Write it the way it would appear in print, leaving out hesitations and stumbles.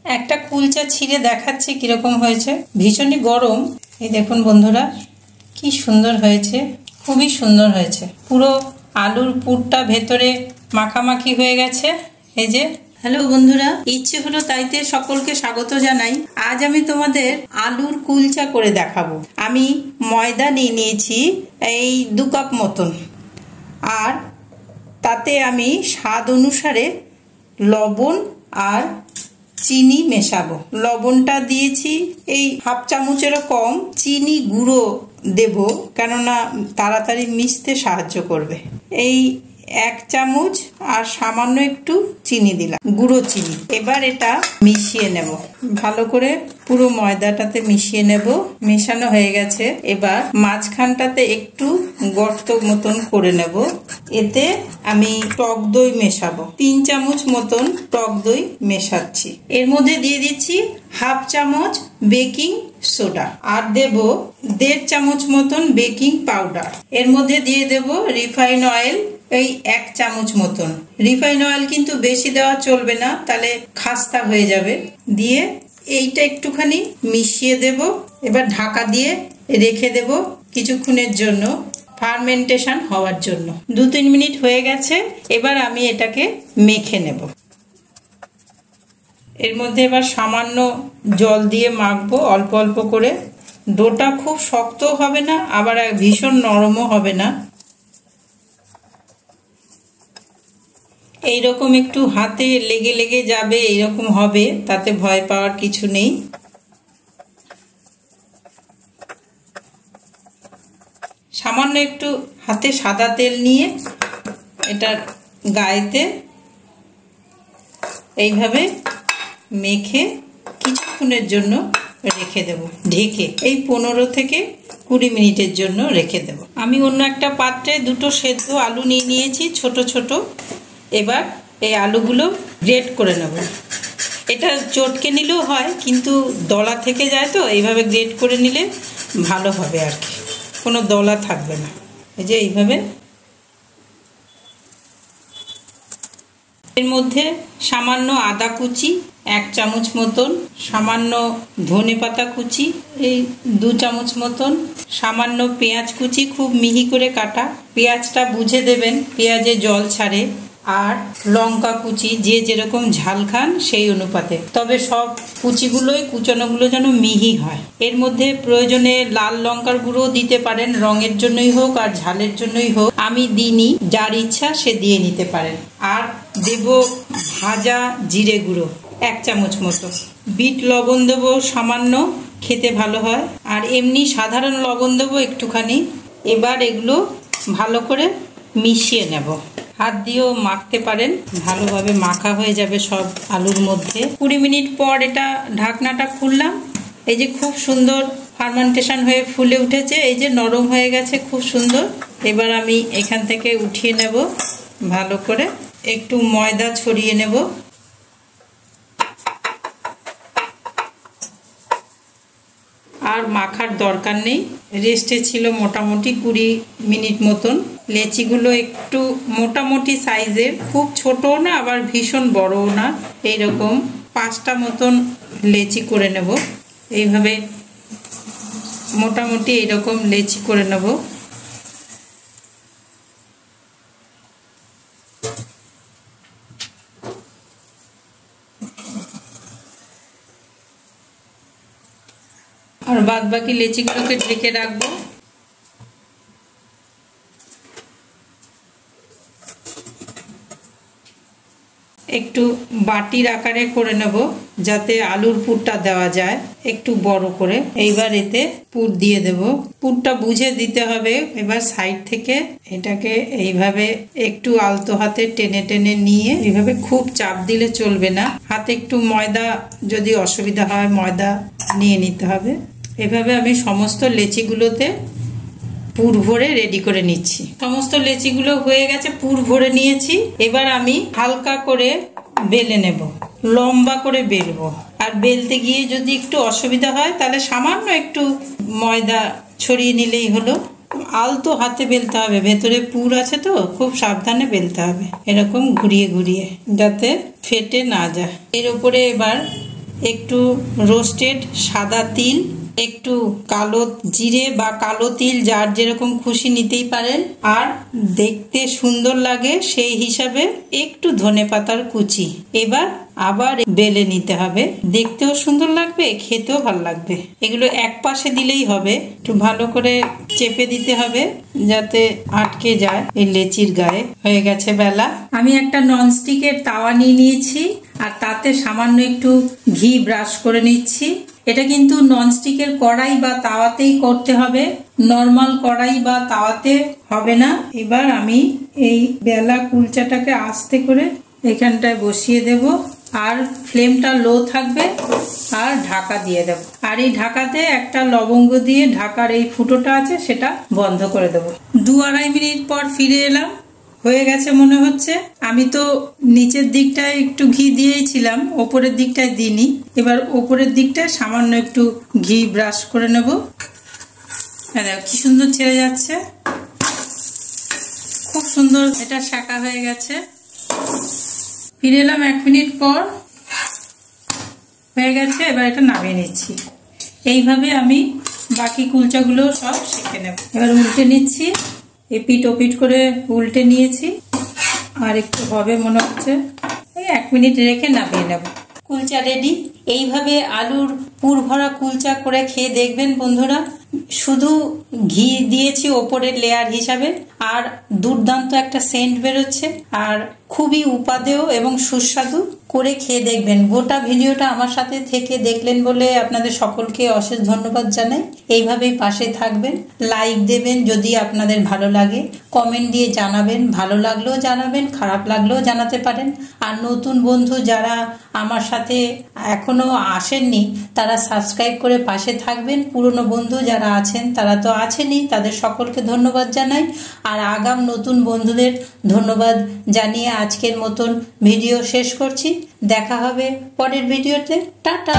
একটা কুলচা ছিঁড়ে দেখাচ্ছি কিরকম হয়েছে। ভীষণই গরম। এই দেখুন বন্ধুরা কি সুন্দর হয়েছে, খুবই সুন্দর হয়েছে। পুরো আলুর পুরটা ভেতরে মাখামাখি হয়ে গেছে। এই যে হ্যালো বন্ধুরা, ইচ্ছে হলো তাইতে সকলকে স্বাগত জানাই। আজ আমি তোমাদের আলুর কুলচা করে দেখাবো। আমি ময়দা নিয়ে নিয়েছি এই 2 কাপ মতন, আর তাতে আমি স্বাদ অনুসারে লবণ আর চিনি মেশাবো। লবণটা দিয়েছি এই 1/2 চামচেরও কম। চিনি গুঁড়ো দেব, কেননা তাড়াতাড়ি মিশতে সাহায্য করবে। এই 1 চামচ আর সামান্য একটু চিনি দিলাম, গুঁড়ো চিনি। এবার এটা মিশিয়ে নেব ভালো করে, পুরো ময়দাটাতে মিশিয়ে নেব। মেশানো হয়ে গেছে। এবার মাঝখানটাতে একটু গর্ত মতন করে নেব। এতে আমি টক দই মেশাবো। 3 চামচ মতন টক দই মেশাচ্ছি। এর মধ্যে দিয়ে দিচ্ছি 1/2 চামচ বেকিং সোডা, আর দেব 1.5 চামচ মতন বেকিং পাউডার। এর মধ্যে দিয়ে দেব রিফাইন অয়েল এই 1 চামচ মতন। রিফাইন অয়েল কিন্তু বেশি দেওয়া চলবে না, তাহলে খাস্তা হয়ে যাবে। দিয়ে এইটা একটুখানি মিশিয়ে দেব। এবার ঢাকা দিয়ে রেখে দেব কিছুক্ষণের জন্য, ফার্মেন্টেশন হওয়ার জন্য। 2-3 মিনিট হয়ে গেছে। এবার আমি এটাকে মেখে নেব। এর মধ্যে এবার সামান্য জল দিয়ে মাখবো অল্প অল্প করে। ডোটা খুব শক্ত হবে না, আবার ভীষণ নরমও হবে না। এইরকম একটু হাতে লেগে লেগে যাবে, এইরকম হবে, তাতে ভয় পাওয়ার কিছু নেই। সামান্য একটু হাতে সাদা তেল নিয়ে এটার গায়েতে এইভাবে মেখে কিছুক্ষণের জন্য রেখে দেব ঢেকে। এই 15 থেকে 20 মিনিটের জন্য রেখে দেব। আমি অন্য একটা পাত্রে 2টো সেদ্ধ আলু নিয়ে নিয়েছি, ছোট ছোট। এবার এই আলুগুলো গ্রেট করে নেব। এটা চটকে নিলেও হয়, কিন্তু দলা থেকে যায়, তো এইভাবে গ্রেট করে নিলে ভালো হবে আর কি, কোনো দলা থাকবে না। এই যে এইভাবে। এর মধ্যে সামান্য আদা কুচি 1 চামচ মতন, সামান্য ধনে পাতা কুচি এই 2 চামচ মতন, সামান্য পেঁয়াজ কুচি খুব মিহি করে কাটা। পেঁয়াজটা বুঝে দেবেন, পেঁয়াজে জল ছাড়ে। আর লঙ্কা কুচি, যে যেরকম ঝাল খান সেই অনুপাতে, তবে সব কুচিগুলোই কুচানোগুলো যেন মিহি হয়। এর মধ্যে প্রয়োজনে লাল লঙ্কার গুঁড়ো দিতে পারেন, রঙের জন্যই হোক আর ঝালের জন্যই হোক। আমি দিইনি, যার ইচ্ছা সে দিয়ে নিতে পারেন। আর দেব ভাজা জিরে গুঁড়ো 1 চামচ মতো। বিট লবণ দেবো সামান্য, খেতে ভালো হয়। আর এমনি সাধারণ লবণ দেবো একটুখানি। এবার এগুলো ভালো করে মিশিয়ে নেব। হাত দিয়েও মাখতে পারেন, ভালোভাবে মাখা হয়ে যাবে সব আলুর মধ্যে। 20 মিনিট পর এটা ঢাকনাটা খুললাম। এই যে খুব সুন্দর ফার্মেন্টেশন হয়ে ফুলে উঠেছে, এই যে নরম হয়ে গেছে খুব সুন্দর। এবার আমি এখান থেকে উঠিয়ে নেব ভালো করে। একটু ময়দা ছড়িয়ে নেব। আর মাখার দরকার নেই, রেস্টে ছিল মোটামুটি 20 মিনিট মতন। লেচিগুলো একটু মোটামুটি সাইজের, খুব ছোটও না আবার ভীষণ বড়ও না, এইরকম 5টা মতন লেচি করে নেব। এইভাবে মোটামুটি এইরকম লেচি করে নেব। আর বাদ বাকি লেচিগুলোকে ঢেকে রাখবো। একটু বাটির আকারে করে নেব, যাতে আলুর পুরটা দেওয়া যায় একটু বড় করে। এইবার এতে পুর দিয়ে দেব। পুরটা বুঝে দিতে হবে। এবার সাইড থেকে এটাকে এইভাবে একটু আলতো হাতে টেনে টেনে নিয়ে, এইভাবে খুব চাপ দিলে চলবে না। হাতে একটু ময়দা, যদি অসুবিধা হয় ময়দা নিয়ে নিতে হবে। এভাবে আমি সমস্ত লেচিগুলোতে পুর ভরে রেডি করে নিচ্ছি। সমস্ত লেচিগুলো হয়ে গেছে, পুর ভরে নিয়েছি। এবার আমি হালকা করে বেলে নেব, লম্বা করে বেলবো। আর বেলতে গিয়ে যদি একটু অসুবিধা হয় তাহলে সামান্য একটু ময়দা ছড়িয়ে নিলেই হলো। আলতো হাতে বেলতে হবে, ভেতরে পুর আছে তো, খুব সাবধানে বেলতে হবে, এরকম ঘুরিয়ে ঘুরিয়ে, যাতে ফেটে না যায়। এর উপরে এবার একটু রোস্টেড সাদা তিল, একটু কালো জিরে বা কালো তিল যার যেরকম খুশি নিতেই পারেন, আর দেখতে সুন্দর লাগে সেই হিসাবে একটু ধনেপাতার কুচি। এবার আবার বেলে নিতে হবে, দেখতেও সুন্দর লাগবে, খেতেও ভালো লাগবে। এগুলো এক পাশে দিলেই হবে, একটু ভালো করে চেপে দিতে হবে যাতে আটকে যায় এই লেচির গায়ে। হয়ে গেছে বেলা। আমি একটা ননস্টিকের তাওয়া নিয়ে নিয়েছি আর তাতে সামান্য একটু ঘি ব্রাশ করে নিচ্ছি। এটা কিন্তু ননস্টিকের কড়াই বা তাওয়াতেই করতে হবে, নর্মাল কড়াই বা তাওয়াতে হবে না। এবার আমি এই বেলা কুলচাটাকে আস্তে করে এখানটায় বসিয়ে দেব, আর ফ্লেমটা লো থাকবে, আর ঢাকা দিয়ে দেব। আর এই ঢাকাতে একটা লবঙ্গ দিয়ে ঢাকার এই ফুটোটা আছে সেটা বন্ধ করে দেব। 2-2.5 মিনিট পর ফিরে এলাম। হয়ে গেছে মনে হচ্ছে। আমি তো নিচের দিকটায় একটু ঘি দিয়েছিলাম, ওপরের দিকটায় দিইনি। এবার ওপরের দিকটায় সামান্য একটু ঘি ব্রাশ করে নেব। দেখো কি সুন্দর ছেড়ে যাচ্ছে, খুব সুন্দর। এটা শাঁকা হয়ে গেছে। ফিরে এলাম 1 মিনিট পর, হয়ে গেছে। এবার এটা নামিয়ে নিচ্ছি। এইভাবে আমি বাকি কুলচাগুলো সব সেঁকে নেব। এবার উল্টে নিচ্ছি, এপিট ওপিট করে উল্টে নিয়েছি, আর একটু হবে মনে হচ্ছে। এই 1 মিনিট রেখে নামিয়ে নেব। কুলচা রেডি। এইভাবে আলুর পুর ভরা কুলচা করে খেয়ে দেখবেন বন্ধুরা। শুধু ঘি দিয়েছি ওপরের লেয়ার হিসাবে, আর দুর্দান্ত একটা সেন্ট বেরোচ্ছে, আর খুবই উপাদেয় এবং সুস্বাদু। করে খেয়ে দেখবেন। গোটা ভিডিওটা আমার সাথে থেকে দেখলেন বলে আপনাদের সকলকে অশেষ ধন্যবাদ জানাই। এইভাবেই পাশে থাকবেন, লাইক দেবেন যদি আপনাদের ভালো লাগে, কমেন্ট দিয়ে জানাবেন, ভালো লাগলেও জানাবেন, খারাপ লাগলেও জানাতে পারেন। আর নতুন বন্ধু যারা আমার সাথে এখনো আসেননি তারা সাবস্ক্রাইব করে পাশে থাকবেন। পুরনো বন্ধু যারা আছেন তারা তো আছেনই, তাদের সকলকে ধন্যবাদ জানাই। আর আগাম নতুন বন্ধুদের ধন্যবাদ জানিয়ে আজকের মতন ভিডিও শেষ করছি। দেখা হবে পরের ভিডিওতে। টাটা।